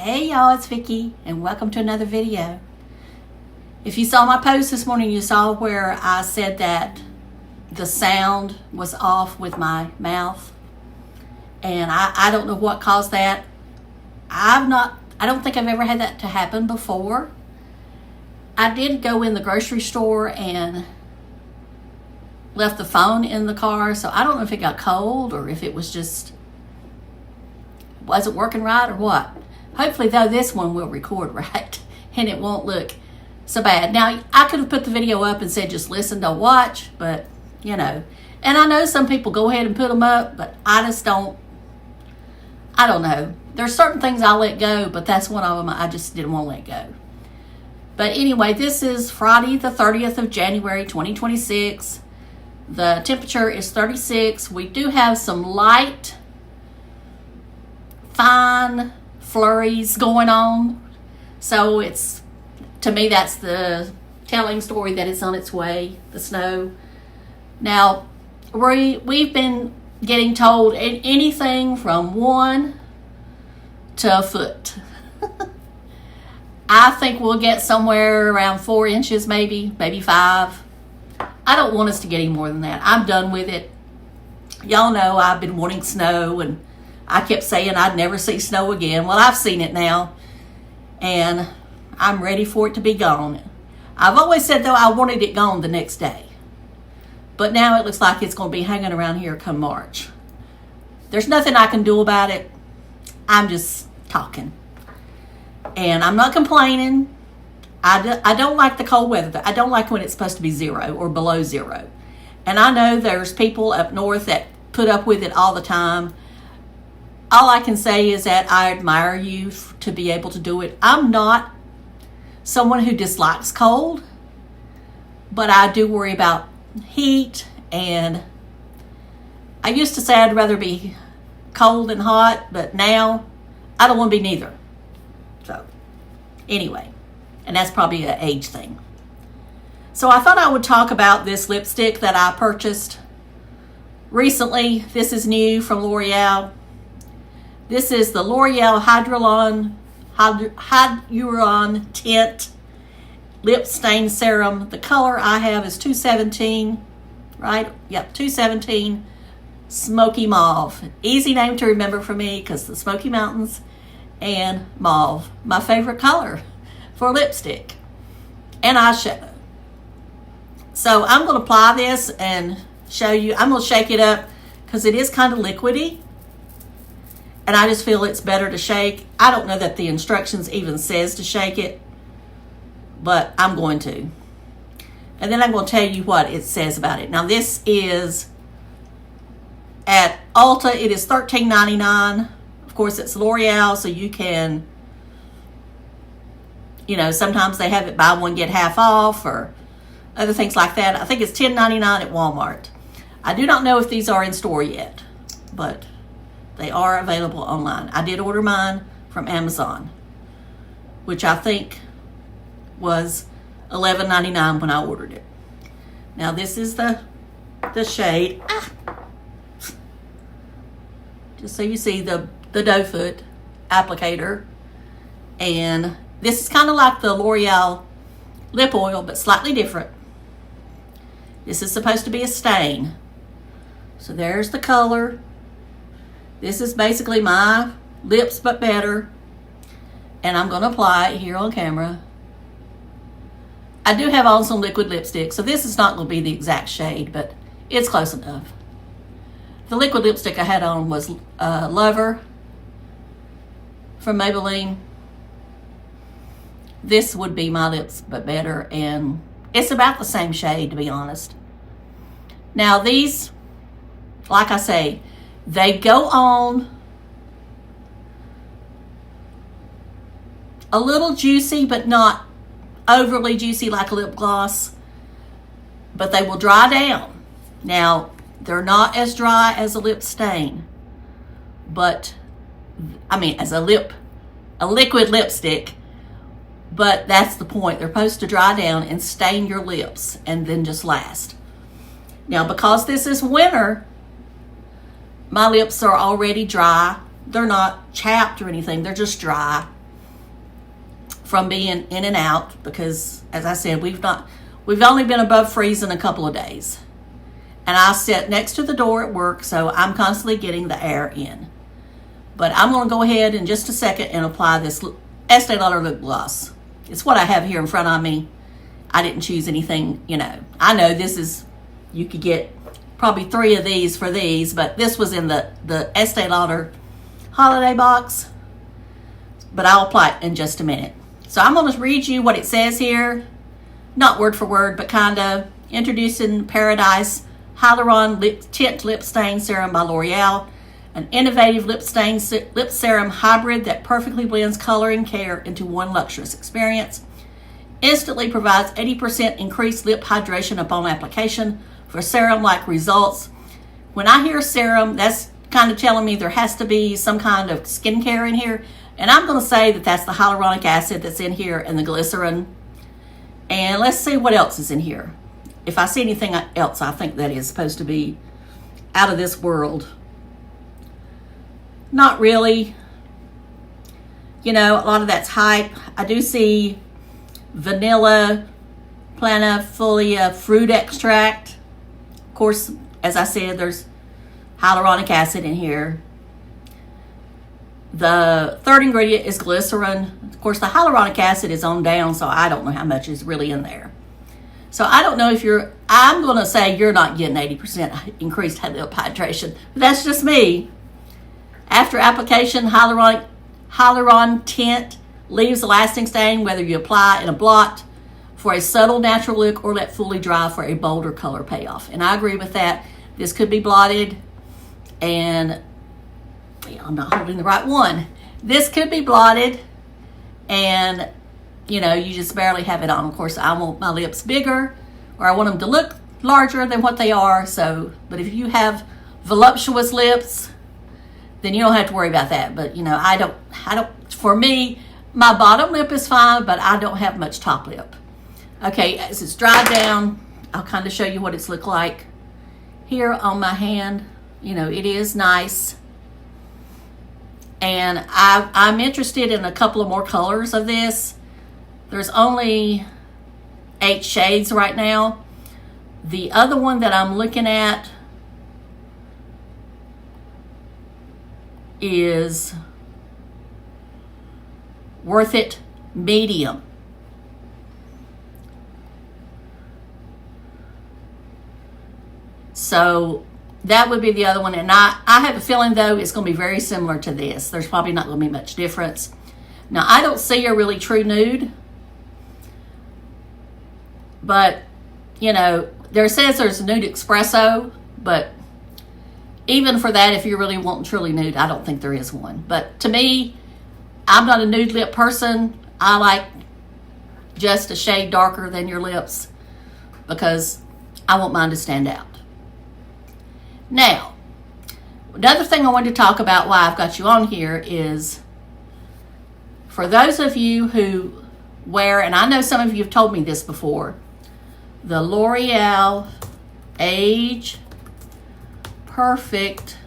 Hey y'all, it's Vicky and welcome to another video. If you saw my post this morning, you saw where I said that the sound was off with my mouth, and I don't know what caused that. I don't think I've ever had that to happen before. I did go in the grocery store and left the phone in the car, so I don't know if it got cold or if it was just wasn't working right or what. Hopefully though this one will record right and it won't look so bad. Now I could have put the video up and said just listen, don't watch, but you know, and I know some people go ahead and put them up, but I don't know. There's certain things I'll let go, but that's one of them I just didn't want to let go. But anyway, this is Friday the 30th of January 2026. The temperature is 36. We do have some light, fine flurries going on. So it's, to me, that's the telling story that it's on its way, the snow. Now, we've been getting told anything from 1 to a foot. I think we'll get somewhere around 4 inches, maybe 5. I don't want us to get any more than that. I'm done with it. Y'all know I've been wanting snow, and I kept saying I'd never see snow again. Well, I've seen it now, and I'm ready for it to be gone. I've always said, though, I wanted it gone the next day. But now it looks like it's going to be hanging around here come March. There's nothing I can do about it. I'm just talking. And I'm not complaining. I don't like the cold weather. I don't like when it's supposed to be 0 or below 0. And I know there's people up north that put up with it all the time. All I can say is that I admire you to be able to do it. I'm not someone who dislikes cold, but I do worry about heat, and I used to say I'd rather be cold than hot, but now I don't want to be neither. So anyway, and that's probably an age thing. So I thought I would talk about this lipstick that I purchased recently. This is new from L'Oreal. This is the L'Oreal Hylauron Tint Lip Stain Serum. The color I have is 217, right? Yep, 217 Smoky Mauve. Easy name to remember for me because the Smoky Mountains and mauve, my favorite color for lipstick and eyeshadow. So I'm going to apply this and show you. I'm going to shake it up because it is kind of liquidy. And I just feel it's better to shake. I don't know that the instructions even says to shake it, but I'm going to. And then I'm going to tell you what it says about it. Now this is at Ulta. It is $13.99. Of course, it's L'Oreal, so you can, you know, sometimes they have it buy one, get half off or other things like that. I think it's $10.99 at Walmart. I do not know if these are in store yet, but they are available online. I did order mine from Amazon, which I think was $11.99 when I ordered it. Now this is the shade. Just so you see the doe foot applicator. And this is kind of like the L'Oreal lip oil, but slightly different. This is supposed to be a stain. So there's the color. This is basically my lips but better, and I'm going to apply it here on camera. I do have on some liquid lipstick, so this is not going to be the exact shade, but it's close enough. The liquid lipstick I had on was Lover from Maybelline. This would be my lips but better, and it's about the same shade, to be honest. Now these, like I say, they go on a little juicy, but not overly juicy like a lip gloss. But they will dry down. Now, they're not as dry as a lip stain. But, I mean, as a liquid lipstick. But that's the point. They're supposed to dry down and stain your lips and then just last. Now, because this is winter, my lips are already dry. They're not chapped or anything. They're just dry. from being in and out because, as I said, we've only been above freezing a couple of days. And I sit next to the door at work, so I'm constantly getting the air in. But I'm going to go ahead in just a second and apply this Estee Lauder lip gloss. It's what I have here in front of me. I didn't choose anything, you know. I know this is, you could get probably 3 of these for these, but this was in the Estee Lauder holiday box. But I'll apply it in just a minute. So I'm going to read you what it says here. Not word for word, but kind of. Introducing Paradise Hylauron Tint Lip Stain Serum by L'Oreal. An innovative lip serum hybrid that perfectly blends color and care into one luxurious experience. Instantly provides 80% increased lip hydration upon application for serum-like results. When I hear serum, that's kind of telling me there has to be some kind of skincare in here. And I'm going to say that that's the hyaluronic acid that's in here and the glycerin. And let's see what else is in here. If I see anything else, I think that is supposed to be out of this world. Not really. You know, a lot of that's hype. I do see vanilla, planifolia fruit extract. Of course, as I said, there's hyaluronic acid in here. The third ingredient is glycerin. Of course, the hyaluronic acid is on down, so I don't know how much is really in there. So I don't know if I'm going to say you're not getting 80% increased lip hydration. But that's just me. After application, Hylauron tint leaves a lasting stain whether you apply in a blot for a subtle natural look or let fully dry for a bolder color payoff. And I agree with that. This could be blotted and I'm not holding the right one. This could be blotted and you know, you just barely have it on. Of course, I want my lips bigger or I want them to look larger than what they are. So, but if you have voluptuous lips, then you don't have to worry about that. But you know, I don't, for me, my bottom lip is fine, but I don't have much top lip. Okay, as it's dried down, I'll kind of show you what it's look like here on my hand. You know, it is nice. And I'm interested in a couple of more colors of this. There's only 8 shades right now. The other one that I'm looking at is Worth It Medium. So that would be the other one. And I have a feeling, though, it's going to be very similar to this. There's probably not going to be much difference. Now, I don't see a really true nude. But, you know, there says there's a nude espresso. But even for that, if you're really wanting truly nude, I don't think there is one. But to me, I'm not a nude lip person. I like just a shade darker than your lips because I want mine to stand out. Now, another thing I wanted to talk about why I've got you on here is for those of you who wear, and I know some of you have told me this before, the L'Oreal Age Perfect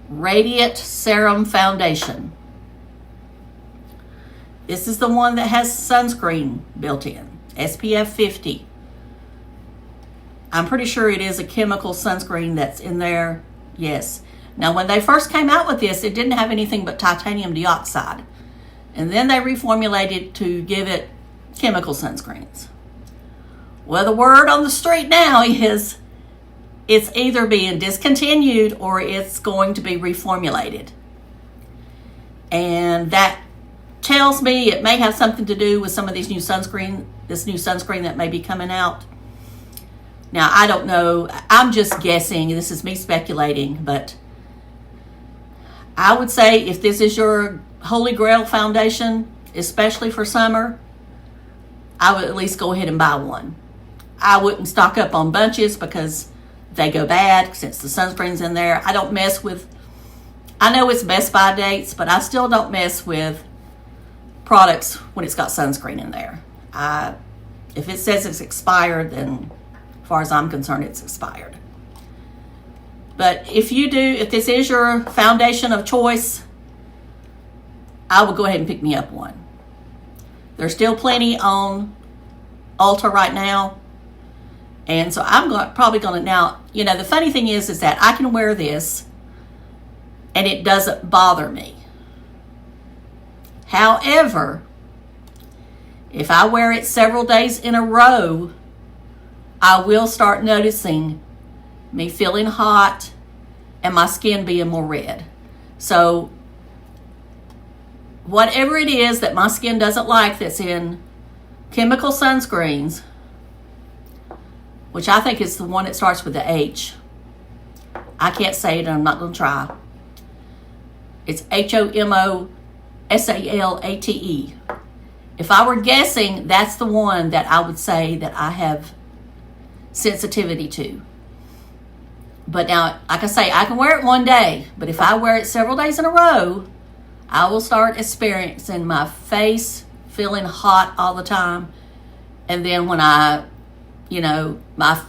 Radiant Serum Foundation. This is the one that has sunscreen built in, SPF 50. I'm pretty sure it is a chemical sunscreen that's in there. Yes. Now, when they first came out with this, it didn't have anything but titanium dioxide. And then they reformulated to give it chemical sunscreens. Well, the word on the street now is it's either being discontinued or it's going to be reformulated. And that tells me it may have something to do with some of these new sunscreen, this new sunscreen that may be coming out. Now, I don't know. I'm just guessing. This is me speculating, but I would say if this is your Holy Grail foundation, especially for summer, I would at least go ahead and buy one. I wouldn't stock up on bunches because they go bad since the sunscreen's in there. I don't mess with, I know it's Best By dates, but I still don't mess with products when it's got sunscreen in there. If it says it's expired, then as far as I'm concerned, it's expired. But if this is your foundation of choice, I would go ahead and pick me up one. There's still plenty on Ulta right now. And so I'm probably going to now, you know, the funny thing is that I can wear this and it doesn't bother me. However, if I wear it several days in a row, I will start noticing me feeling hot and my skin being more red. So whatever it is that my skin doesn't like that's in chemical sunscreens, which I think is the one that starts with the H. I can't say it and I'm not going to try. It's HOMOSALATE. If I were guessing, that's the one that I would say that I have sensitivity to. But now, like I say, I can wear it one day, but if I wear it several days in a row, I will start experiencing my face feeling hot all the time. And then when my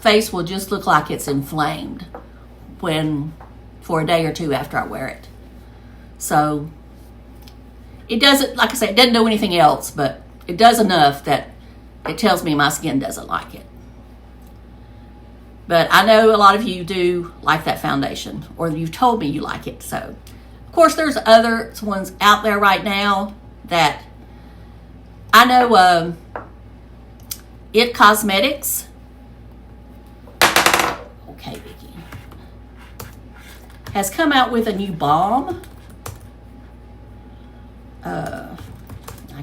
face will just look like it's inflamed for a day or two after I wear it. So it doesn't, like I say, it doesn't do anything else, but it does enough that it tells me my skin doesn't like it. But I know a lot of you do like that foundation, or you've told me you like it. So, of course, there's other ones out there right now that I know. It Cosmetics. Okay, Vicky. Has come out with a new balm. I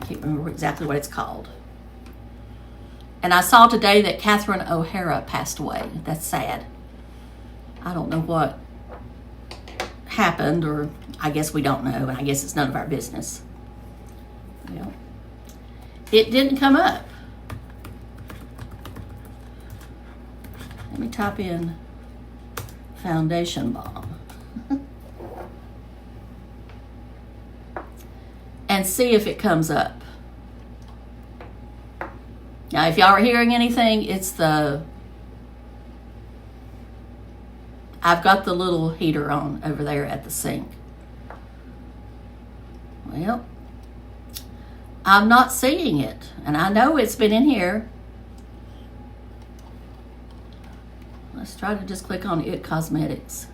can't remember exactly what it's called. And I saw today that Catherine O'Hara passed away. That's sad. I don't know what happened, or I guess we don't know, and I guess it's none of our business. Well, it didn't come up. Let me type in foundation balm and see if it comes up. Now, if y'all are hearing anything, it's I've got the little heater on over there at the sink. Well, I'm not seeing it, and I know it's been in here. Let's try to just click on It Cosmetics.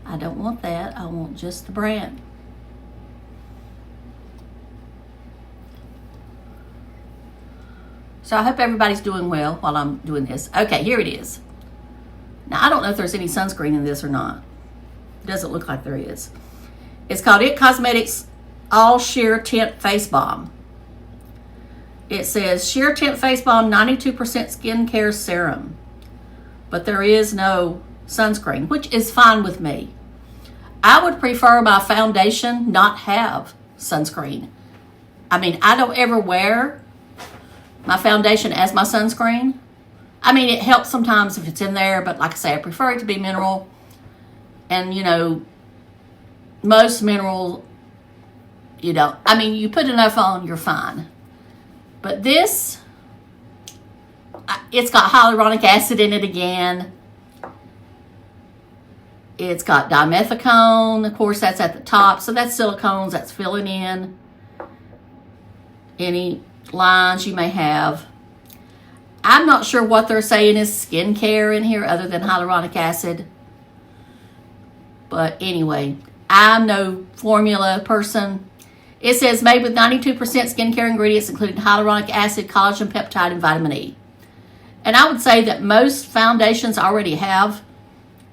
I don't want that. I want just the brand. So I hope everybody's doing well while I'm doing this. Okay, here it is. Now, I don't know if there's any sunscreen in this or not. It doesn't look like there is. It's called It Cosmetics All Sheer Tint Face Balm. It says Sheer Tint Face Balm, 92% skincare serum. But there is no sunscreen, which is fine with me. I would prefer my foundation not have sunscreen. I mean, I don't ever wear my foundation as my sunscreen. I mean, it helps sometimes if it's in there, but like I say, I prefer it to be mineral. And, you know, most mineral, you don't. I mean, you put enough on, you're fine. But this, it's got hyaluronic acid in it again. It's got dimethicone. Of course, that's at the top. So that's silicones. That's filling in any lines you may have. I'm not sure what they're saying is skincare in here other than hyaluronic acid. But anyway, I'm no formula person. It says made with 92% skincare ingredients, including hyaluronic acid, collagen peptide, and vitamin E. And I would say that most foundations already have,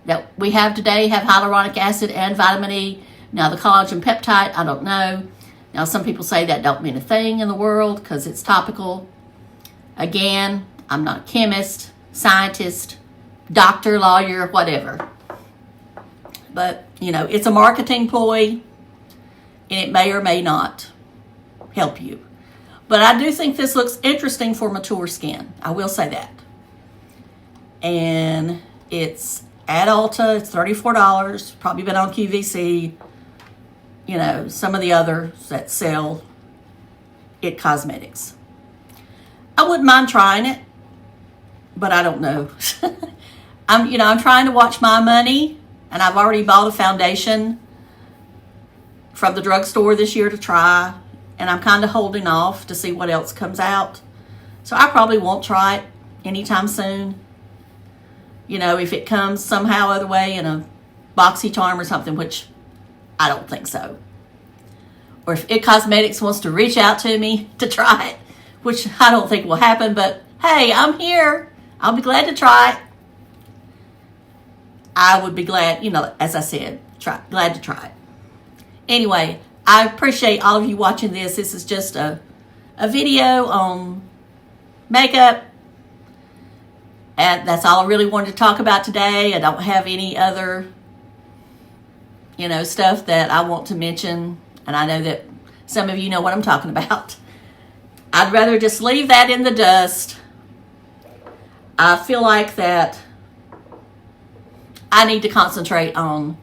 that we have today, have hyaluronic acid and vitamin E. Now, the collagen peptide, I don't know. Now, some people say that don't mean a thing in the world because it's topical. Again, I'm not a chemist, scientist, doctor, lawyer, whatever. But, you know, it's a marketing ploy, and it may or may not help you. But I do think this looks interesting for mature skin. I will say that. And it's at Ulta. It's $34. Probably been on QVC. You know, some of the others that sell It Cosmetics. I wouldn't mind trying it, but I don't know. I'm trying to watch my money, and I've already bought a foundation from the drugstore this year to try, and I'm kind of holding off to see what else comes out. So I probably won't try it anytime soon. You know, if it comes somehow other way in a BoxyCharm or something, which I don't think so. Or if It Cosmetics wants to reach out to me to try it, which I don't think will happen, but hey, I'm here. I'll be glad to try it. I would be glad, you know, as I said, glad to try it. Anyway, I appreciate all of you watching this. This is just a video on makeup. And that's all I really wanted to talk about today. I don't have any other, you know, stuff that I want to mention. And I know that some of you know what I'm talking about. I'd rather just leave that in the dust. I feel like that I need to concentrate on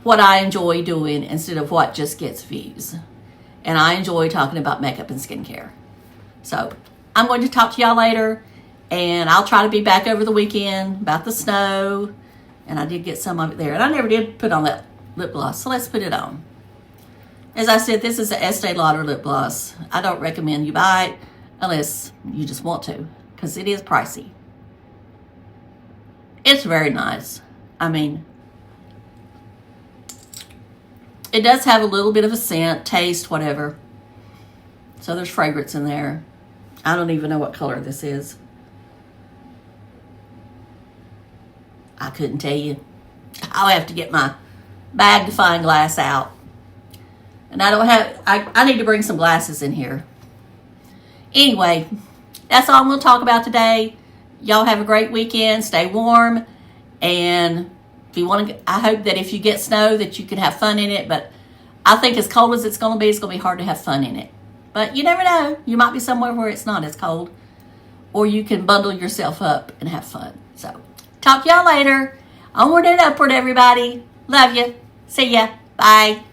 what I enjoy doing instead of what just gets views. And I enjoy talking about makeup and skincare. So I'm going to talk to y'all later. And I'll try to be back over the weekend about the snow. And I did get some of it there. And I never did put on that lip gloss. So let's put it on. As I said, this is an Estee Lauder lip gloss. I don't recommend you buy it unless you just want to, because it is pricey. It's very nice. I mean, it does have a little bit of a scent, taste, whatever. So there's fragrance in there. I don't even know what color this is. I couldn't tell you. I'll have to get my magnifying glass out. And I don't have, I need to bring some glasses in here. Anyway, that's all I'm going to talk about today. Y'all have a great weekend. Stay warm. And if you want to, I hope that if you get snow that you can have fun in it. But I think as cold as it's going to be hard to have fun in it. But you never know. You might be somewhere where it's not as cold. Or you can bundle yourself up and have fun. So, talk to y'all later. Onward and upward, everybody. Love you. See ya. Bye.